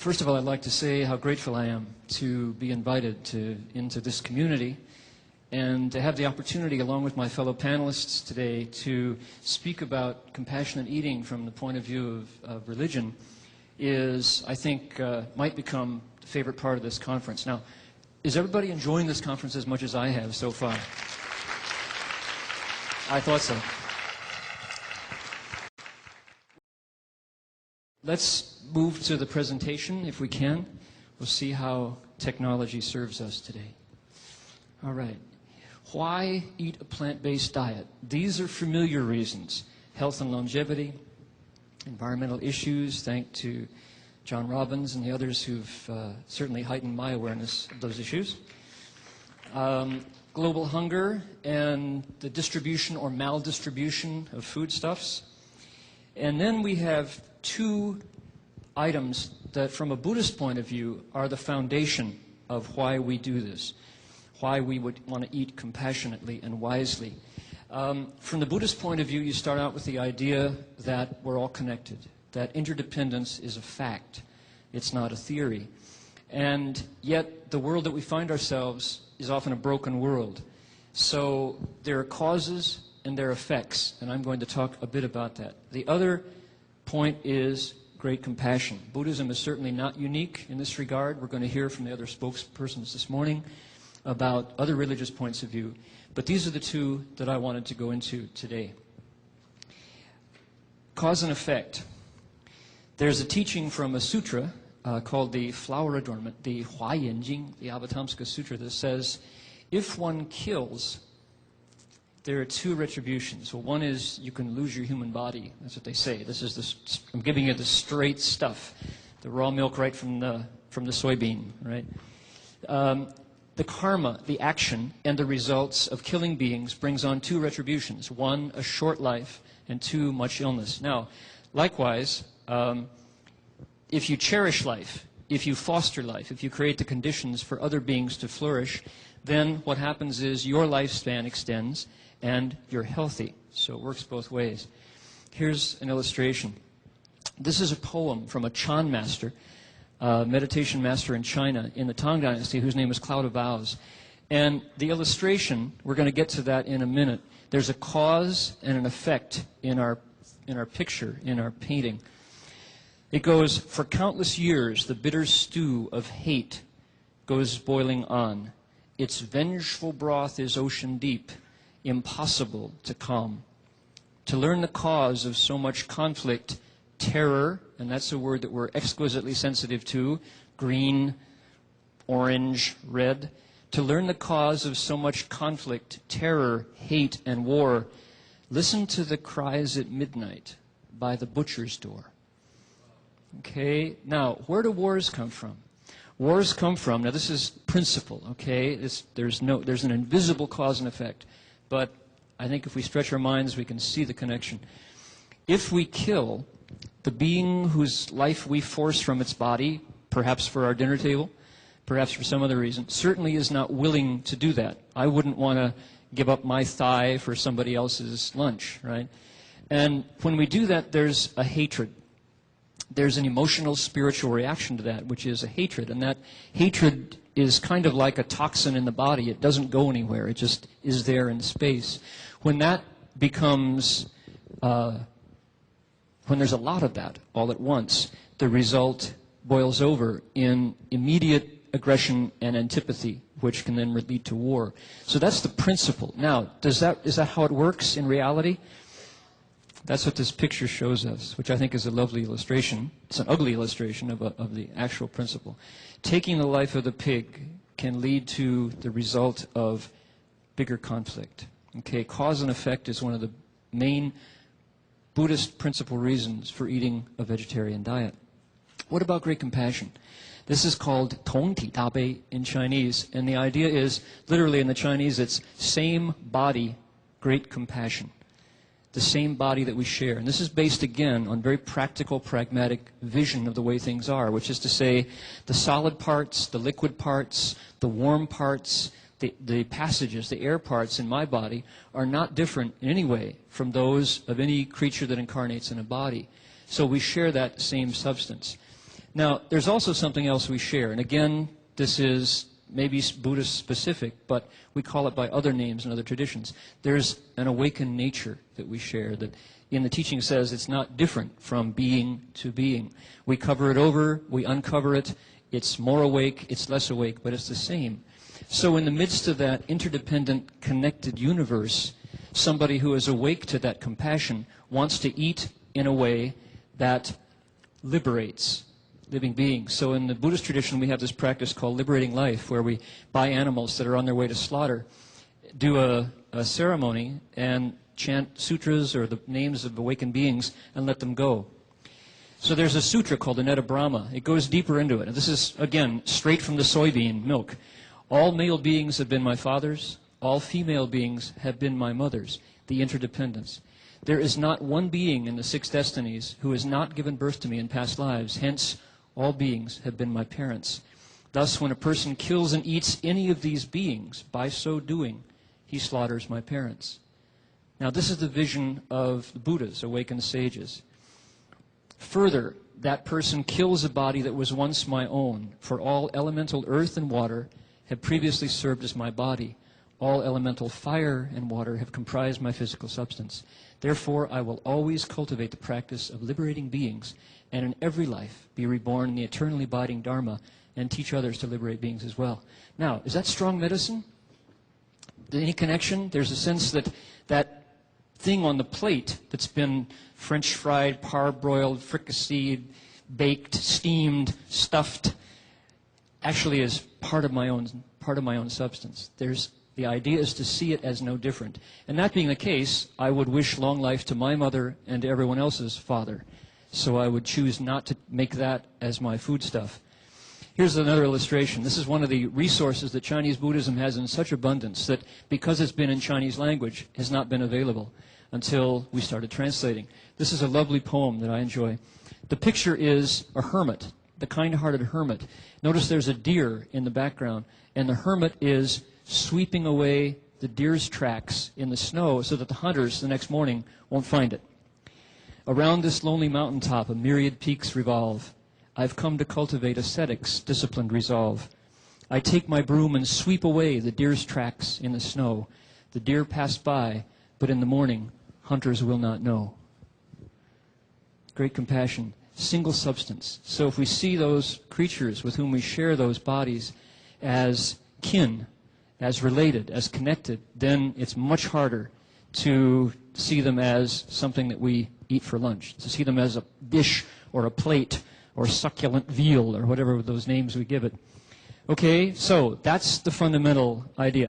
First of all, I'd like to say how grateful I am to be invited into this community and to have the opportunity, along with my fellow panelists today, to speak about compassionate eating from the point of view of religion is, I think, might become the favorite part of this conference. Now, is everybody enjoying this conference as much as I have so far? I thought so. Let's move to the presentation, if we can. We'll see how technology serves us today. All right. Why eat a plant-based diet? These are familiar reasons. Health and longevity, environmental issues, thanks to John Robbins and the others who've certainly heightened my awareness of those issues. Global hunger and the distribution or maldistribution of foodstuffs. And then we have two items that, from a Buddhist point of view, are the foundation of why we do this, why we would want to eat compassionately and wisely. From the Buddhist point of view, you start out with the idea that we're all connected, that interdependence is a fact. It's not a theory. And yet, the world that we find ourselves is often a broken world. So there are causes and there are effects, and I'm going to talk a bit about that. The other point is great compassion. Buddhism is certainly not unique in this regard. We're going to hear from the other spokespersons this morning about other religious points of view. But these are the two that I wanted to go into today. Cause and effect. There's a teaching from a sutra called the Flower Adornment, the Huayan Jing, the Avatamsaka Sutra, that says, if one kills, there are two retributions. Well, one is you can lose your human body. That's what they say. This is I'm giving you the straight stuff, the raw milk right from the soybean, right? The karma, the action, and the results of killing beings brings on two retributions. One, a short life, and two, much illness. Now, likewise, if you cherish life, if you foster life, if you create the conditions for other beings to flourish, then what happens is your lifespan extends and you're healthy. So it works both ways. Here's an illustration. This is a poem from a Chan master, meditation master in China in the Tang Dynasty, whose name is Cloud of Vows. And the illustration, we're going to get to that in a minute. There's a cause and an effect in our picture, in our painting. It goes, for countless years the bitter stew of hate goes boiling on. Its vengeful broth is ocean deep, impossible to calm. To learn the cause of so much conflict, terror, and that's a word that we're exquisitely sensitive to, green, orange, red. To learn the cause of so much conflict, terror, hate, and war, listen to the cries at midnight by the butcher's door. Okay, now, where do wars come from? Wars come from, now this is principle, okay? There's an invisible cause and effect. But I think if we stretch our minds, we can see the connection. If we kill the being whose life we force from its body, perhaps for our dinner table, perhaps for some other reason, certainly is not willing to do that. I wouldn't want to give up my thigh for somebody else's lunch, right? And when we do that, there's a hatred. There's an emotional, spiritual reaction to that, which is a hatred. And that hatred is kind of like a toxin in the body. It doesn't go anywhere. It just is there in space. When that becomes, when there's a lot of that all at once, the result boils over in immediate aggression and antipathy, which can then lead to war. So that's the principle. Now, is that how it works in reality? That's what this picture shows us, which I think is a lovely illustration. It's an ugly illustration of the actual principle. Taking the life of the pig can lead to the result of bigger conflict. Okay, cause and effect is one of the main Buddhist principal reasons for eating a vegetarian diet. What about great compassion? This is called Tong Ti Da Bei in Chinese, and the idea is, literally in the Chinese, it's same body, great compassion. The same body that we share. And this is based, again, on very practical, pragmatic vision of the way things are, which is to say the solid parts, the liquid parts, the warm parts, the passages, the air parts in my body are not different in any way from those of any creature that incarnates in a body. So we share that same substance. Now, there's also something else we share. And again, this is maybe Buddhist specific, but we call it by other names in other traditions. There's an awakened nature that we share that in the teaching says it's not different from being to being. We cover it over, we uncover it, it's more awake, it's less awake, but it's the same. So in the midst of that interdependent, connected universe, somebody who is awake to that compassion wants to eat in a way that liberates living beings. So in the Buddhist tradition, we have this practice called liberating life, where we buy animals that are on their way to slaughter, do a ceremony, and chant sutras or the names of awakened beings and let them go. So there's a sutra called the Netta Brahma. It goes deeper into it. And this is, again, straight from the soybean milk. All male beings have been my fathers. All female beings have been my mothers. The interdependence. There is not one being in the six destinies who has not given birth to me in past lives. Hence, all beings have been my parents. Thus, when a person kills and eats any of these beings, by so doing, he slaughters my parents. Now, this is the vision of the Buddhas, awakened sages. Further, that person kills a body that was once my own, for all elemental earth and water have previously served as my body. All elemental fire and water have comprised my physical substance. Therefore, I will always cultivate the practice of liberating beings, and in every life be reborn in the eternally abiding Dharma, and teach others to liberate beings as well. Now, is that strong medicine? Any connection? There's a sense that that thing on the plate that's been French fried, parboiled, fricasseed, baked, steamed, stuffed, actually is part of my own substance. The idea is to see it as no different. And that being the case, I would wish long life to my mother and to everyone else's father. So I would choose not to make that as my foodstuff. Here's another illustration. This is one of the resources that Chinese Buddhism has in such abundance that, because it's been in Chinese language, has not been available until we started translating. This is a lovely poem that I enjoy. The picture is a hermit, the kind-hearted hermit. Notice there's a deer in the background, and the hermit is sweeping away the deer's tracks in the snow so that the hunters the next morning won't find it. Around this lonely mountaintop, a myriad peaks revolve. I've come to cultivate ascetics, disciplined resolve. I take my broom and sweep away the deer's tracks in the snow. The deer passed by, but in the morning, hunters will not know. Great compassion, single substance. So if we see those creatures with whom we share those bodies as kin, as related, as connected, then it's much harder to see them as something that we eat for lunch, to see them as a dish or a plate or succulent veal or whatever those names we give it. Okay, so that's the fundamental idea.